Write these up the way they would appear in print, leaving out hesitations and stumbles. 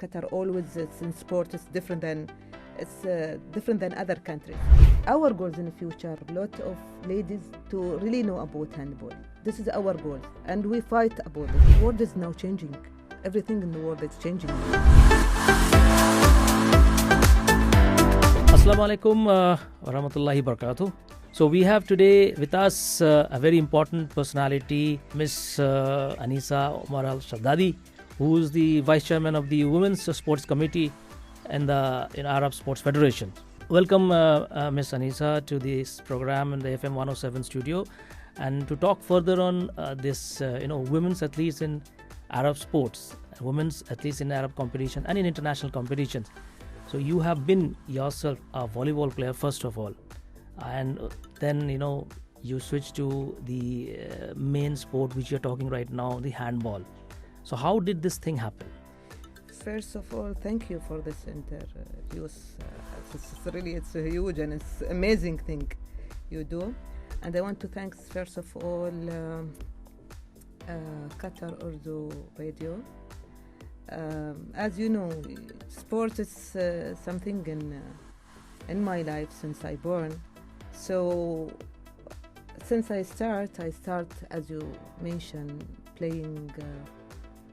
Qatar always it's in sport. It's different than other countries. Our goals in the future, a lot of ladies to really know about handball. This is our goal, and we fight about it. The world is now changing. Everything in the world is changing. Assalamu alaikum wa rahmatullahi barakatuh. So we have today with us a very important personality, Miss Anisa Al Shaddadi, who is the Vice Chairman of the Women's Sports Committee in the Arab Sports Federation. Welcome, Miss Anisa, to this program in the FM 107 studio, and to talk further on this, women's athletes in Arab sports, women's athletes in Arab competition and in international competitions. So you have been yourself a volleyball player first of all, and then you switched to the main sport which you're talking right now, the handball. So how did this thing happen? First of all, thank you for this interview. It's a huge and it's amazing thing you do. And I want to thank first of all Qatar Urdu Radio. As you know, sport is something in my life since I born. So since I start as you mentioned playing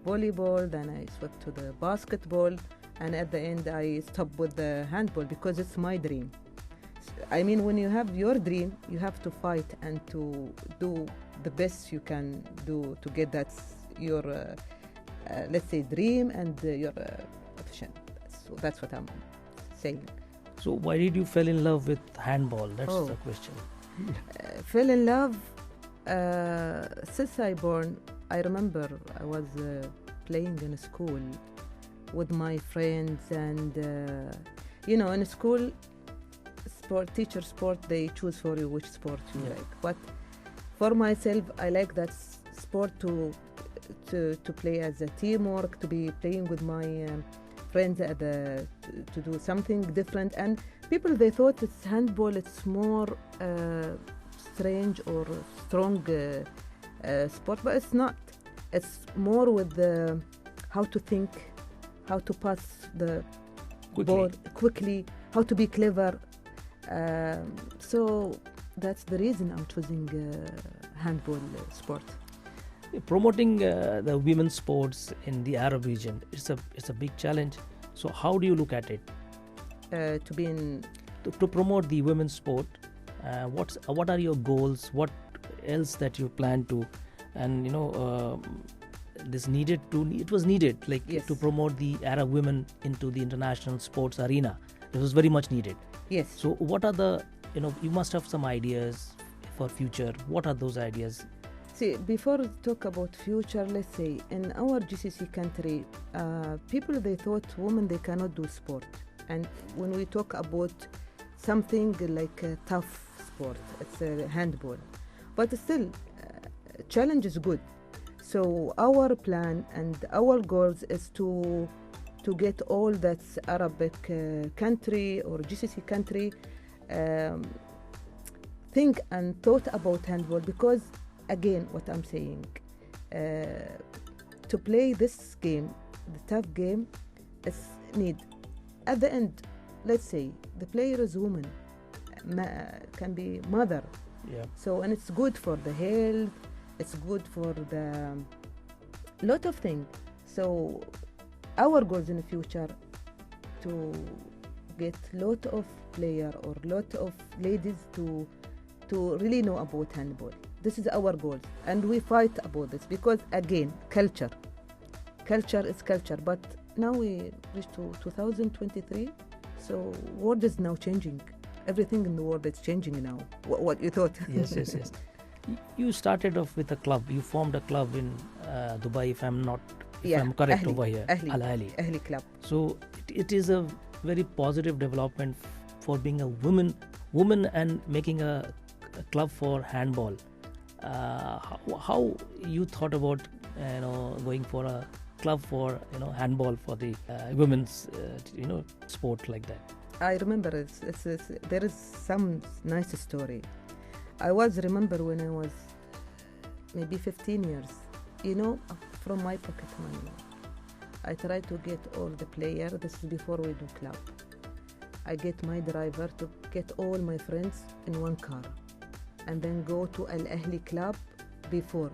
volleyball, then I switched to the basketball, and at the end I stopped with the handball because it's my dream. I mean, when you have your dream, you have to fight and to do the best you can do to get that your let's say dream and your profession. So that's what I'm saying. So why did you fall in love with handball? That's the question. Fell in love since I born. I remember I was playing in school with my friends, and in school, teacher sport, they choose for you which sport you like. But for myself, I like that sport to play as a teamwork, to be playing with my friends to do something different. And people, they thought it's handball, it's more strange or strong sport, but it's not. It's more with how to think, how to pass the ball quickly, how to be clever. So that's the reason I'm choosing handball sport. Promoting the women's sports in the Arab region, it's a big challenge. So how do you look at it? To promote the women's sport, what are your goals? What else that you plan to? And it was needed to promote the Arab women into the international sports arena. It was very much needed. Yes. So what are the you must have some ideas for future. What are those ideas? See, before we talk about future, let's say in our GCC country, people, they thought women, they cannot do sport. And when we talk about something like a tough sport, it's a handball. But still, challenge is good. So our plan and our goals is to get all that Arabic country or GCC country think and thought about handball, because again, what I'm saying, to play this game, the tough game, is need. At the end, let's say the player is woman, can be mother. Yeah. So, and it's good for the health, it's good for the lot of things. So our goals in the future to get lot of player or lot of ladies to really know about handball. This is our goal, and we fight about this because again, culture is culture. But now we reach to 2023, so world is now changing. Everything in the world is changing now. What you thought? Yes. You started off with a club. You formed a club in Dubai, if I'm correct, over here. Ahli club. So it is a very positive development for being a woman and making a club for handball. How you thought about going for a club for handball for the women's sport like that? I remember there is some nice story. I remember when I was maybe 15 years, from my pocket money, I try to get all the players. This is before we do club. I get my driver to get all my friends in one car and then go to Al Ahli club before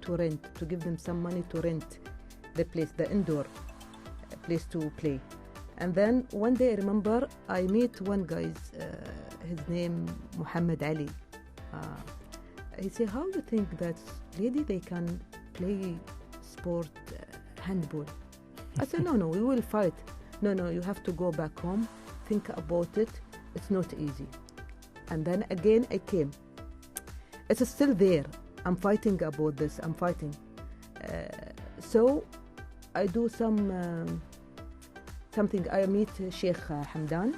to rent, to give them some money to rent the place, the indoor place to play. And then one day I remember I meet one guy, his name Mohammad Amin. He said, how do you think that lady they can play sport handball? I said, no, we will fight. No, you have to go back home, think about it. It's not easy. And then again I came. It's still there. I'm fighting about this. I'm fighting. So I do something. I meet Sheikh Hamdan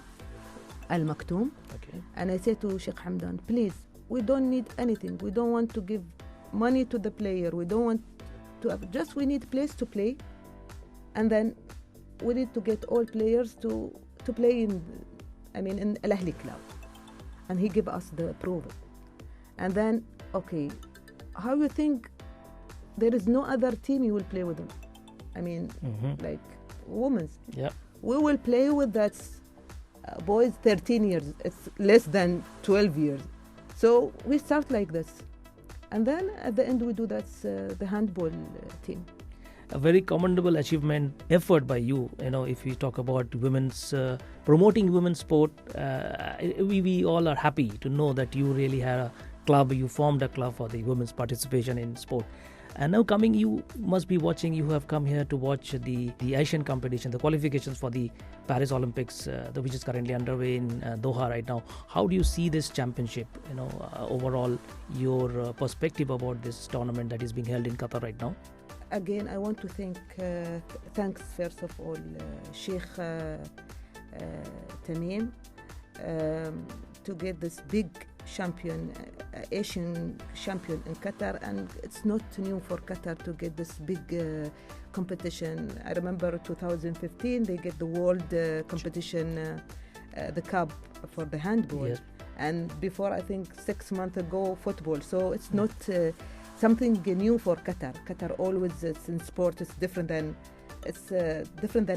Al Maktoum. Okay. And I say to Sheikh Hamdan, please, we don't need anything. We don't want to give money to the player. We don't want to just we need place to play. And then we need to get all players to play in Al Ahli club. And he give us the approval. And then, okay, how you think there is no other team you will play with them? Like women's. Yeah. We will play with that boys 13 years. It's less than 12 years. So we start like this. And then at the end we do the handball team. A very commendable achievement, effort by you. If we talk about women's promoting women's sport, we all are happy to know that you really had a club. You formed a club for the women's participation in sport. And now you must be watching. You have come here to watch the Asian competition, the qualifications for the Paris Olympics, which is currently underway in Doha right now. How do you see this championship? Overall, your perspective about this tournament that is being held in Qatar right now. Again, I want to thanks first of all Sheikh Tamim to get this big champion, Asian champion in Qatar, and it's not new for Qatar to get this big competition. I remember 2015 they get the world competition, the cup for the handball, yes. And before I think 6 months ago football. So it's not something new for Qatar. Qatar always in sport is different than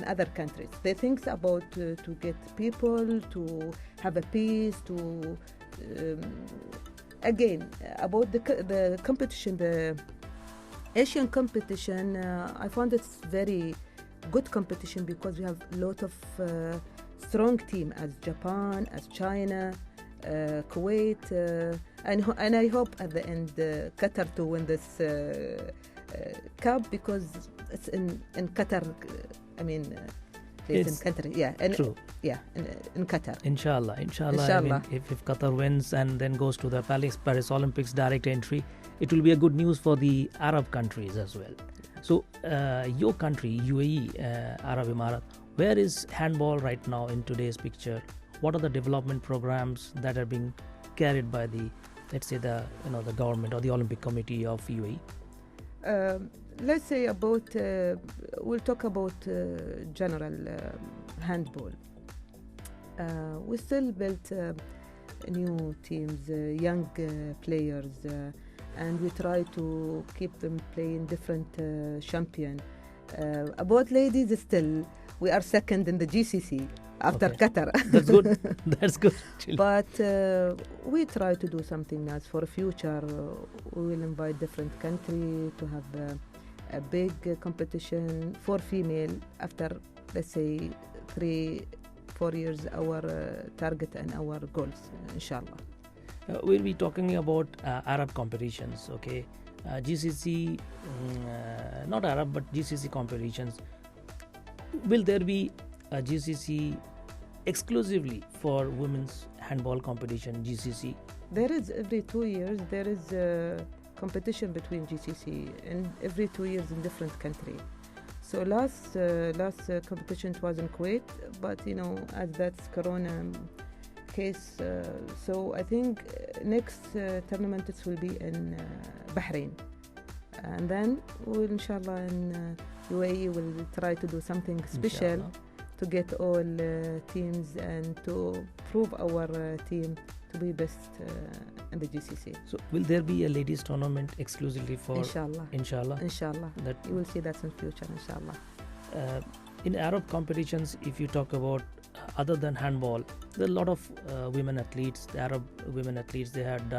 other countries. They think about to get people to have a peace to. Again, about the competition, the Asian competition, I found it's very good competition because we have a lot of strong team as Japan, as China, Kuwait, and I hope at the end Qatar to win this cup because it's in Qatar. It's in country, true. In Qatar. Inshallah. If Qatar wins and then goes to the Paris Olympics direct entry, it will be a good news for the Arab countries as well. So, your country, UAE, Arab Emirat, where is handball right now in today's picture? What are the development programs that are being carried by the government or the Olympic Committee of UAE? Let's say about, we'll talk about general handball. We still built new teams, young players, and we try to keep them playing different champion. About ladies, still, we are second in the GCC after Qatar. That's good. But we try to do something nice for the future. We will invite different countries to have a big competition for female after, let's say, 3-4 years, our target and our goals, inshallah. We'll be talking about Arab competitions, okay? GCC, not Arab, but GCC competitions. Will there be a GCC exclusively for women's handball competition, GCC? There is every 2 years, there is a competition between GCC and every 2 years in different country. So last competition was in Kuwait, but as that's Corona case, so I think next tournament it will be in Bahrain, and then we'll inshallah in UAE will try to do something special inshallah, to get all teams and to prove our team to be best in the GCC. So will there be a ladies tournament exclusively for Inshallah. Inshallah? Inshallah. That You will see that in future, inshallah. in Arab competitions, if you talk about other than handball, there are a lot of women athletes. The Arab women athletes, they had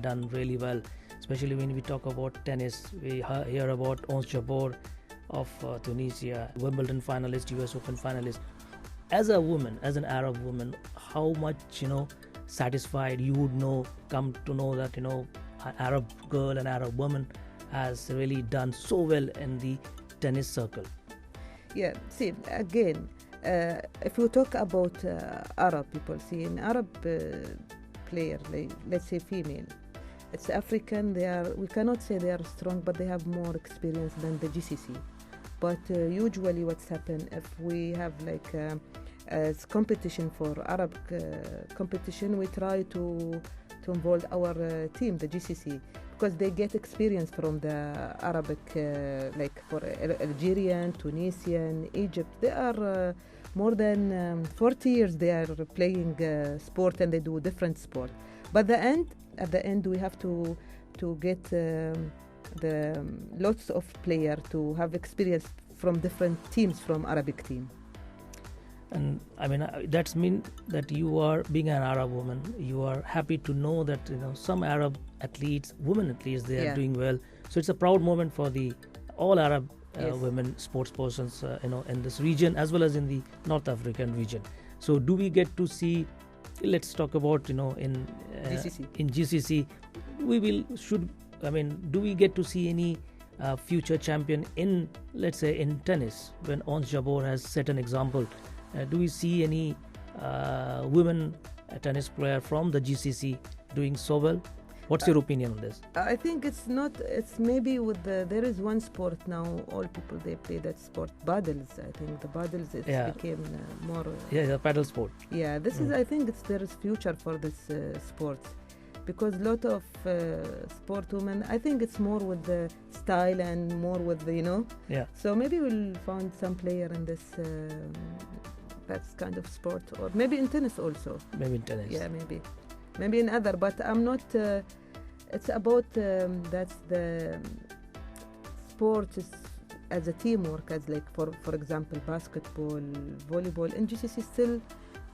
done really well. Especially when we talk about tennis, we hear about Ons Jabeur of Tunisia, Wimbledon finalist, US Open finalist. As a woman, as an Arab woman, how much satisfied you would come to know that an Arab girl, an Arab woman has really done so well in the tennis circle. Yeah, see, again, if you talk about Arab people, see, an Arab player, let's say female, it's African, we cannot say they are strong, but they have more experience than the GCC. But usually what's happened, if we have as competition for Arab competition, we try to involve our team, the GCC, because they get experience from the Arabic, for Algerian, Tunisian, Egypt. They are more than 40 years they are playing sport, and they do different sport. But at the end, we have to get the lots of players to have experience from different teams from Arabic team. And I mean, that's mean that you are, being an Arab woman, you are happy to know that some Arab athletes, women athletes, they are doing well. So it's a proud moment for all Arab women sports persons, in this region as well as in the North African region. So do we get to see? Let's talk about in GCC. In GCC, do we get to see any future champion in, let's say, in tennis, when Ons Jabeur has set an example? Do we see any women tennis player from the GCC doing so well? What's your opinion on this? I think it's maybe there is one sport now, all people, they play that sport, paddles. I think the paddles became more... the paddle sport. Yeah, this is, I think there is future for this sport, because a lot of sport women, I think it's more with the style and more with the, Yeah. So maybe we'll find some player in this... that's kind of sport, or maybe in tennis also. Maybe in tennis. Yeah, maybe in other, but I'm not. It's about that's the sport is as a teamwork, as for example basketball, volleyball. In GCC still,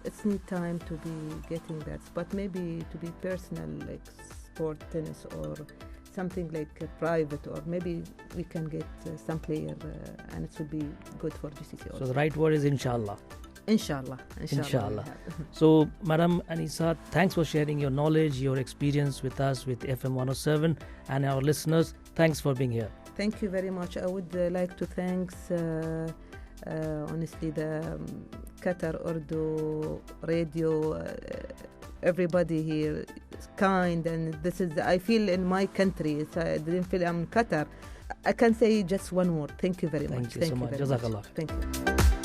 it's need time to be getting that, but maybe to be personal, like sport, tennis, or something like private, or maybe we can get some player, and it will be good for GCC also. So the right word is inshallah. Inshallah. So, Madam Anisa, thanks for sharing your knowledge, your experience with us, with FM 107 and our listeners. Thanks for being here. Thank you very much. I would like to thank, honestly, the Qatar Urdu radio, everybody here is kind, and this is, I feel in my country. I didn't feel I'm in Qatar. I can say just one word. Thank you very much. Thank you so much. Jazakallah. Thank you.